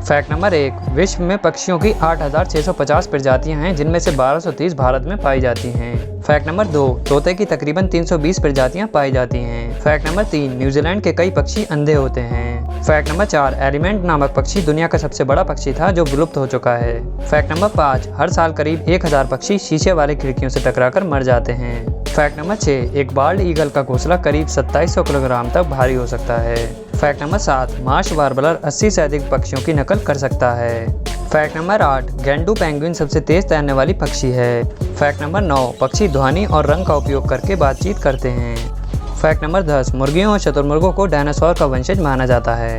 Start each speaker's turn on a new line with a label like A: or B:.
A: Fact number 1, विश्व में पक्षियों की 8,650 प्रजातियां हैं, जिनमें से 1230 भारत में पाई जाती हैं। फैक्ट नंबर 2, तोते की तकरीबन 320 प्रजातियां पाई जाती हैं। फैक्ट नंबर 3, न्यूजीलैंड के कई पक्षी अंधे होते हैं। फैक्ट नंबर 4, एलिमेंट नामक पक्षी दुनिया का सबसे बड़ा पक्षी था जो विलुप्त हो चुका है। फैक्ट नंबर 5, हर साल करीब 1000 पक्षी शीशे वाले खिड़कियों से टकराकर मर जाते हैं। फैक्ट नंबर 6, एक बाल्ड ईगल का घोंसला करीब 2700 किलोग्राम तक भारी हो सकता है। फैक्ट नंबर 7, मार्श वार्बलर 80 से अधिक पक्षियों की नकल कर सकता है। फैक्ट नंबर 8, गेंडू पेंगुइन सबसे तेज तैरने वाली पक्षी है। फैक्ट नंबर 9, पक्षी ध्वनि और रंग का उपयोग करके बातचीत करते हैं। फैक्ट नंबर 10, मुर्गियों और शुतुरमुर्गों को डायनासोर का वंशज माना जाता है।